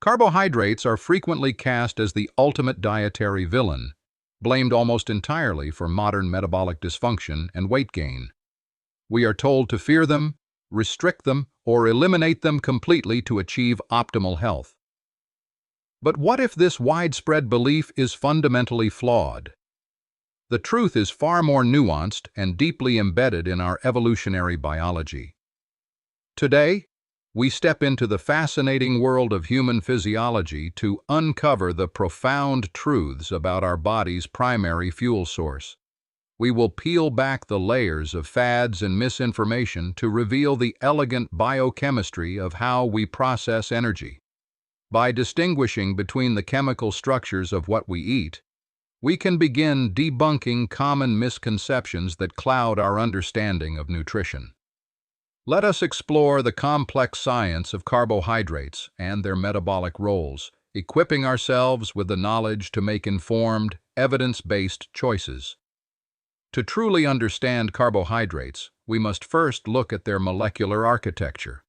Carbohydrates are frequently cast as the ultimate dietary villain, blamed almost entirely for modern metabolic dysfunction and weight gain. We are told to fear them, restrict them, or eliminate them completely to achieve optimal health. But what if this widespread belief is fundamentally flawed? The truth is far more nuanced and deeply embedded in our evolutionary biology. Today, we step into the fascinating world of human physiology to uncover the profound truths about our body's primary fuel source. We will peel back the layers of fads and misinformation to reveal the elegant biochemistry of how we process energy. By distinguishing between the chemical structures of what we eat, we can begin debunking common misconceptions that cloud our understanding of nutrition. Let us explore the complex science of carbohydrates and their metabolic roles, equipping ourselves with the knowledge to make informed, evidence-based choices. To truly understand carbohydrates, we must first look at their molecular architecture.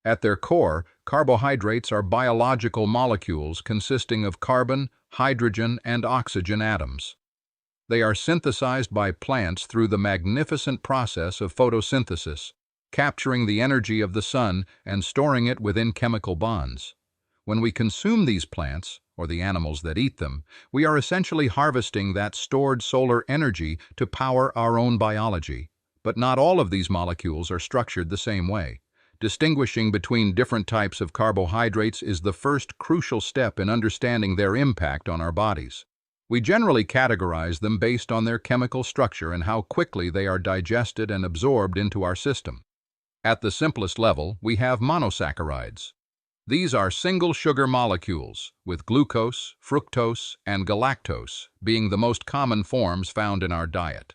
At their core, carbohydrates are biological molecules consisting of carbon, hydrogen, and oxygen atoms. They are synthesized by plants through the magnificent process of photosynthesis, capturing the energy of the sun and storing it within chemical bonds. When we consume these plants, or the animals that eat them, we are essentially harvesting that stored solar energy to power our own biology. But not all of these molecules are structured the same way. Distinguishing between different types of carbohydrates is the first crucial step in understanding their impact on our bodies. We generally categorize them based on their chemical structure and how quickly they are digested and absorbed into our system. At the simplest level, we have monosaccharides. These are single sugar molecules, with glucose, fructose, and galactose being the most common forms found in our diet.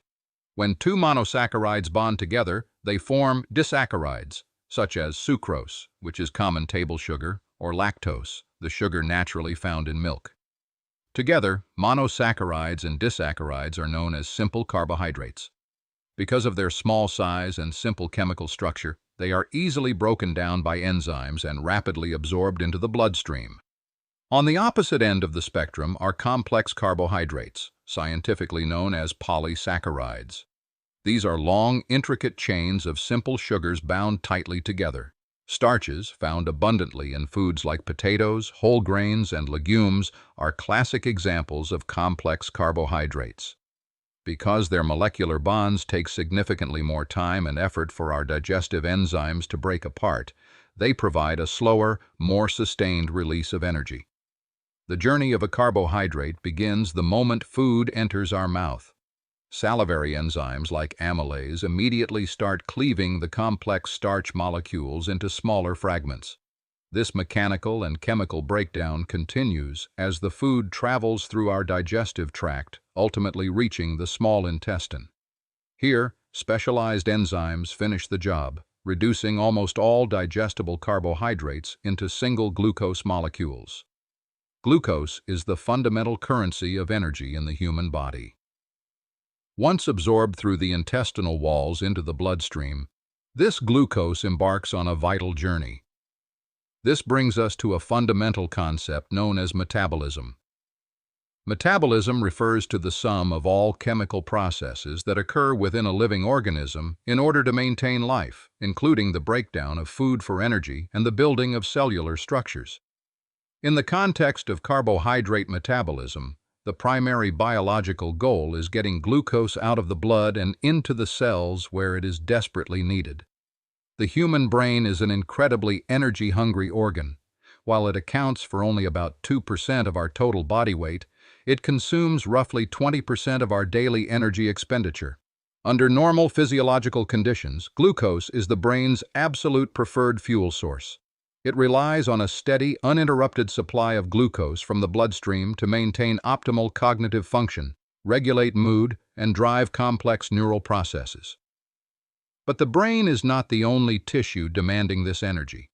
When two monosaccharides bond together, they form disaccharides, such as sucrose, which is common table sugar, or lactose, the sugar naturally found in milk. Together, monosaccharides and disaccharides are known as simple carbohydrates. Because of their small size and simple chemical structure, they are easily broken down by enzymes and rapidly absorbed into the bloodstream. On the opposite end of the spectrum are complex carbohydrates, scientifically known as polysaccharides. These are long, intricate chains of simple sugars bound tightly together. Starches, found abundantly in foods like potatoes, whole grains, and legumes, are classic examples of complex carbohydrates. Because their molecular bonds take significantly more time and effort for our digestive enzymes to break apart, they provide a slower, more sustained release of energy. The journey of a carbohydrate begins the moment food enters our mouth. Salivary enzymes like amylase immediately start cleaving the complex starch molecules into smaller fragments. This mechanical and chemical breakdown continues as the food travels through our digestive tract, ultimately reaching the small intestine. Here, specialized enzymes finish the job, reducing almost all digestible carbohydrates into single glucose molecules. Glucose is the fundamental currency of energy in the human body. Once absorbed through the intestinal walls into the bloodstream, this glucose embarks on a vital journey. This brings us to a fundamental concept known as metabolism. Metabolism refers to the sum of all chemical processes that occur within a living organism in order to maintain life, including the breakdown of food for energy and the building of cellular structures. In the context of carbohydrate metabolism, the primary biological goal is getting glucose out of the blood and into the cells where it is desperately needed. The human brain is an incredibly energy-hungry organ. While it accounts for only about 2% of our total body weight, it consumes roughly 20% of our daily energy expenditure. Under normal physiological conditions, glucose is the brain's absolute preferred fuel source. It relies on a steady, uninterrupted supply of glucose from the bloodstream to maintain optimal cognitive function, regulate mood, and drive complex neural processes. But the brain is not the only tissue demanding this energy.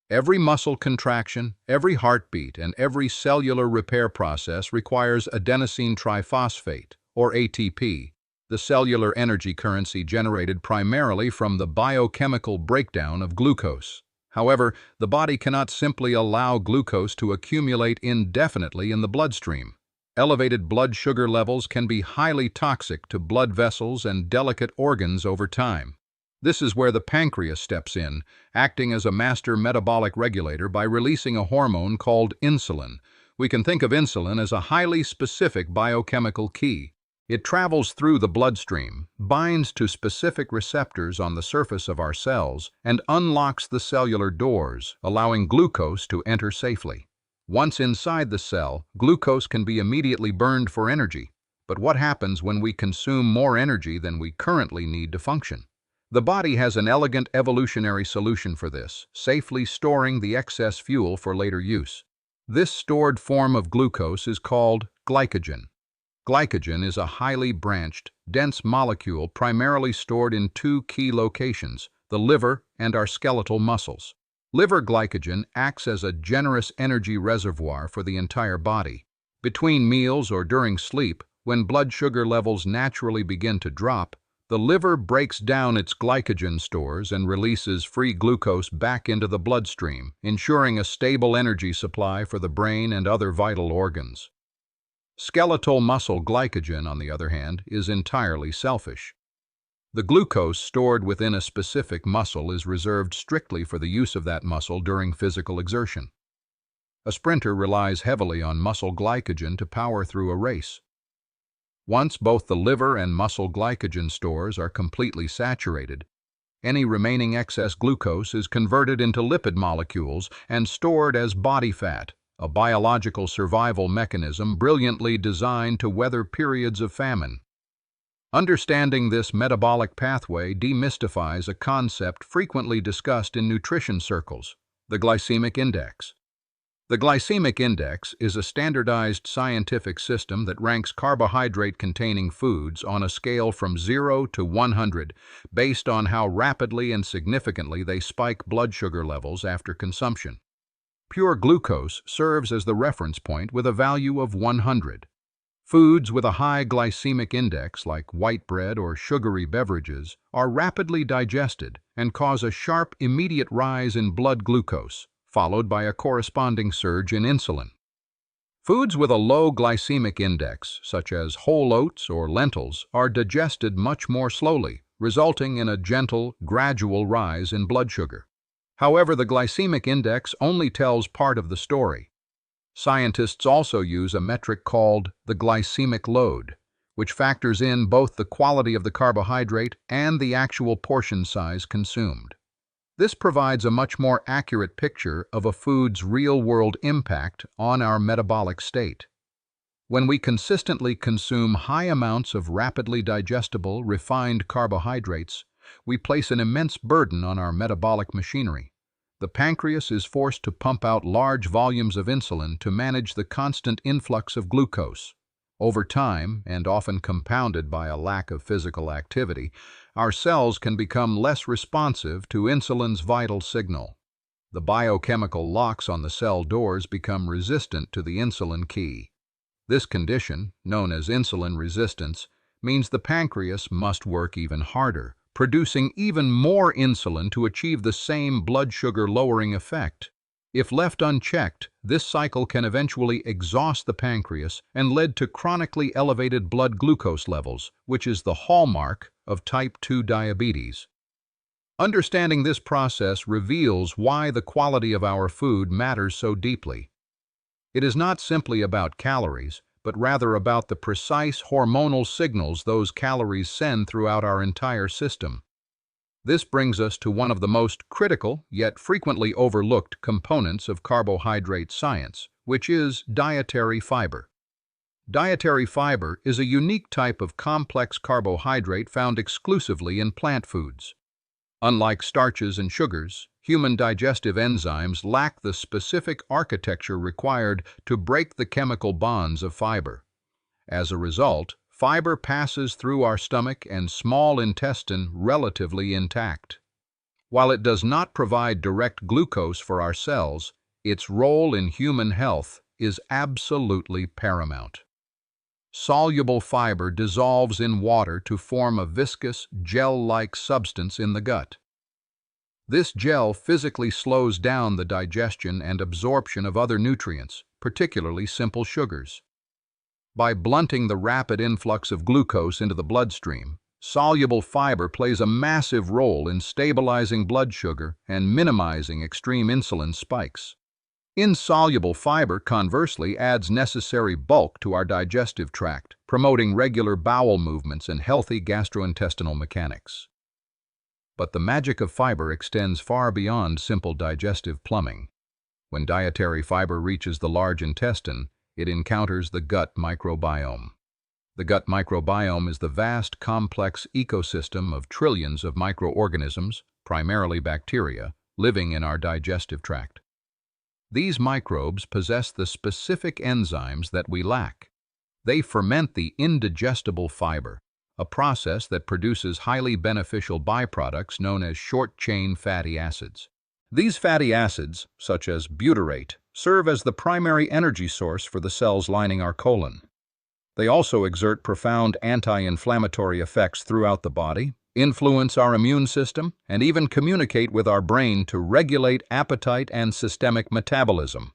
Every muscle contraction, every heartbeat, and every cellular repair process requires adenosine triphosphate, or ATP, the cellular energy currency generated primarily from the biochemical breakdown of glucose. However, the body cannot simply allow glucose to accumulate indefinitely in the bloodstream. Elevated blood sugar levels can be highly toxic to blood vessels and delicate organs over time. This is where the pancreas steps in, acting as a master metabolic regulator by releasing a hormone called insulin. We can think of insulin as a highly specific biochemical key. It travels through the bloodstream, binds to specific receptors on the surface of our cells, and unlocks the cellular doors, allowing glucose to enter safely. Once inside the cell, glucose can be immediately burned for energy. But what happens when we consume more energy than we currently need to function? The body has an elegant evolutionary solution for this, safely storing the excess fuel for later use. This stored form of glucose is called glycogen. Glycogen is a highly branched, dense molecule primarily stored in two key locations, the liver and our skeletal muscles. Liver glycogen acts as a generous energy reservoir for the entire body. Between meals or during sleep, when blood sugar levels naturally begin to drop, the liver breaks down its glycogen stores and releases free glucose back into the bloodstream, ensuring a stable energy supply for the brain and other vital organs. Skeletal muscle glycogen, on the other hand, is entirely selfish. The glucose stored within a specific muscle is reserved strictly for the use of that muscle during physical exertion. A sprinter relies heavily on muscle glycogen to power through a race. Once both the liver and muscle glycogen stores are completely saturated, any remaining excess glucose is converted into lipid molecules and stored as body fat, a biological survival mechanism brilliantly designed to weather periods of famine. Understanding this metabolic pathway demystifies a concept frequently discussed in nutrition circles, the glycemic index. The glycemic index is a standardized scientific system that ranks carbohydrate-containing foods on a scale from 0 to 100 based on how rapidly and significantly they spike blood sugar levels after consumption. Pure glucose serves as the reference point with a value of 100. Foods with a high glycemic index, like white bread or sugary beverages, are rapidly digested and cause a sharp, immediate rise in blood glucose, followed by a corresponding surge in insulin. Foods with a low glycemic index, such as whole oats or lentils, are digested much more slowly, resulting in a gentle, gradual rise in blood sugar. However, the glycemic index only tells part of the story. Scientists also use a metric called the glycemic load, which factors in both the quality of the carbohydrate and the actual portion size consumed. This provides a much more accurate picture of a food's real-world impact on our metabolic state. When we consistently consume high amounts of rapidly digestible, refined carbohydrates, we place an immense burden on our metabolic machinery. The pancreas is forced to pump out large volumes of insulin to manage the constant influx of glucose. Over time, and often compounded by a lack of physical activity, our cells can become less responsive to insulin's vital signal. The biochemical locks on the cell doors become resistant to the insulin key. This condition, known as insulin resistance, means the pancreas must work even harder, producing even more insulin to achieve the same blood sugar lowering effect. If left unchecked, this cycle can eventually exhaust the pancreas and lead to chronically elevated blood glucose levels, which is the hallmark of type 2 diabetes. Understanding this process reveals why the quality of our food matters so deeply. It is not simply about calories, but rather about the precise hormonal signals those calories send throughout our entire system. This brings us to one of the most critical, yet frequently overlooked components of carbohydrate science, which is dietary fiber. Dietary fiber is a unique type of complex carbohydrate found exclusively in plant foods. Unlike starches and sugars, human digestive enzymes lack the specific architecture required to break the chemical bonds of fiber. As a result, fiber passes through our stomach and small intestine relatively intact. While it does not provide direct glucose for our cells, its role in human health is absolutely paramount. Soluble fiber dissolves in water to form a viscous, gel-like substance in the gut. This gel physically slows down the digestion and absorption of other nutrients, particularly simple sugars. By blunting the rapid influx of glucose into the bloodstream, soluble fiber plays a massive role in stabilizing blood sugar and minimizing extreme insulin spikes. Insoluble fiber, conversely, adds necessary bulk to our digestive tract, promoting regular bowel movements and healthy gastrointestinal mechanics. But the magic of fiber extends far beyond simple digestive plumbing. When dietary fiber reaches the large intestine, it encounters the gut microbiome. The gut microbiome is the vast, complex ecosystem of trillions of microorganisms, primarily bacteria, living in our digestive tract. These microbes possess the specific enzymes that we lack. They ferment the indigestible fiber, a process that produces highly beneficial byproducts known as short-chain fatty acids. These fatty acids, such as butyrate, serve as the primary energy source for the cells lining our colon. They also exert profound anti-inflammatory effects throughout the body, influence our immune system, and even communicate with our brain to regulate appetite and systemic metabolism.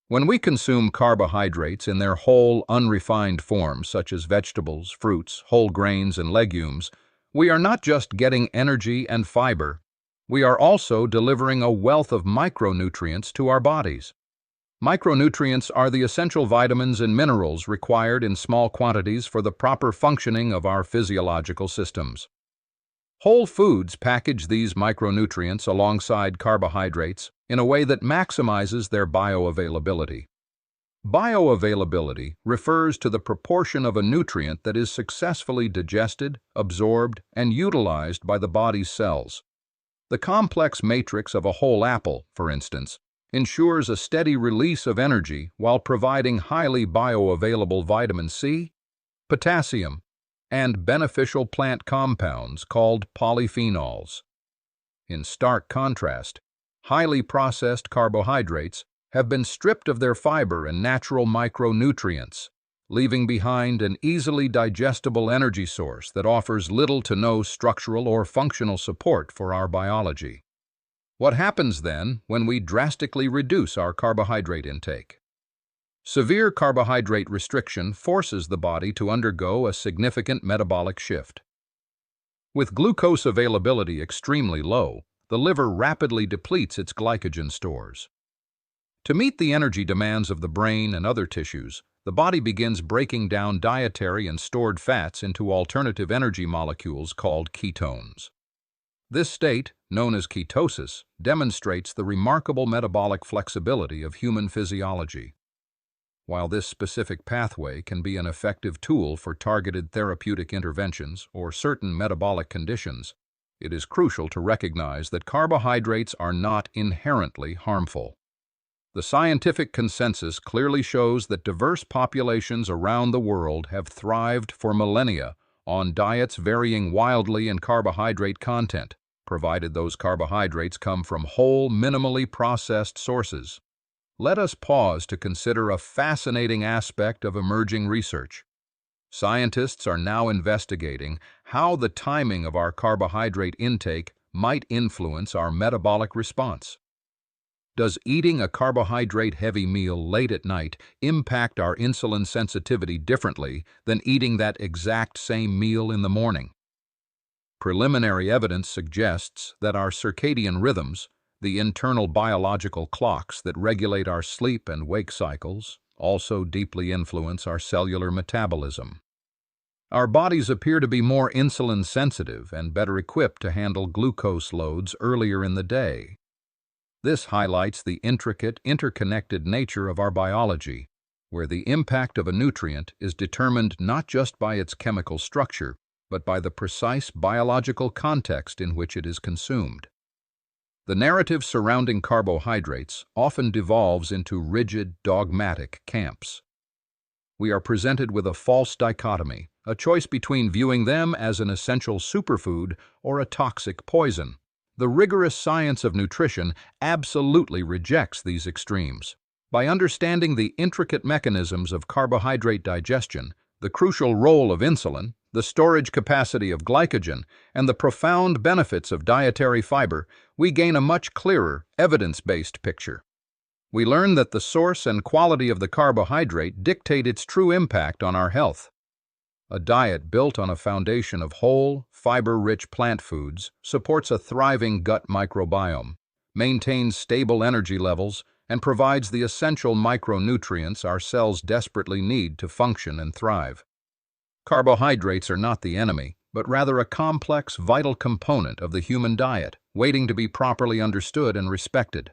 When we consume carbohydrates in their whole, unrefined forms, such as vegetables, fruits, whole grains, and legumes, we are not just getting energy and fiber, we are also delivering a wealth of micronutrients to our bodies. Micronutrients are the essential vitamins and minerals required in small quantities for the proper functioning of our physiological systems. Whole foods package these micronutrients alongside carbohydrates in a way that maximizes their bioavailability. Bioavailability refers to the proportion of a nutrient that is successfully digested, absorbed, and utilized by the body's cells. The complex matrix of a whole apple, for instance, ensures a steady release of energy while providing highly bioavailable vitamin C, potassium, and beneficial plant compounds called polyphenols. In stark contrast, highly processed carbohydrates have been stripped of their fiber and natural micronutrients, leaving behind an easily digestible energy source that offers little to no structural or functional support for our biology. What happens then when we drastically reduce our carbohydrate intake? Severe carbohydrate restriction forces the body to undergo a significant metabolic shift. With glucose availability extremely low, the liver rapidly depletes its glycogen stores. To meet the energy demands of the brain and other tissues, the body begins breaking down dietary and stored fats into alternative energy molecules called ketones. This state, known as ketosis, demonstrates the remarkable metabolic flexibility of human physiology. While this specific pathway can be an effective tool for targeted therapeutic interventions or certain metabolic conditions, it is crucial to recognize that carbohydrates are not inherently harmful. The scientific consensus clearly shows that diverse populations around the world have thrived for millennia on diets varying wildly in carbohydrate content, provided those carbohydrates come from whole, minimally processed sources. Let us pause to consider a fascinating aspect of emerging research. Scientists are now investigating how the timing of our carbohydrate intake might influence our metabolic response. Does eating a carbohydrate-heavy meal late at night impact our insulin sensitivity differently than eating that exact same meal in the morning? Preliminary evidence suggests that our circadian rhythms, the internal biological clocks that regulate our sleep and wake cycles, also deeply influence our cellular metabolism. Our bodies appear to be more insulin sensitive and better equipped to handle glucose loads earlier in the day. This highlights the intricate, interconnected nature of our biology, where the impact of a nutrient is determined not just by its chemical structure, but by the precise biological context in which it is consumed. The narrative surrounding carbohydrates often devolves into rigid, dogmatic camps. We are presented with a false dichotomy, a choice between viewing them as an essential superfood or a toxic poison. The rigorous science of nutrition absolutely rejects these extremes. By understanding the intricate mechanisms of carbohydrate digestion, the crucial role of insulin, the storage capacity of glycogen, and the profound benefits of dietary fiber, we gain a much clearer, evidence-based picture. We learn that the source and quality of the carbohydrate dictate its true impact on our health. A diet built on a foundation of whole, fiber-rich plant foods supports a thriving gut microbiome, maintains stable energy levels, and provides the essential micronutrients our cells desperately need to function and thrive. Carbohydrates are not the enemy, but rather a complex, vital component of the human diet, waiting to be properly understood and respected.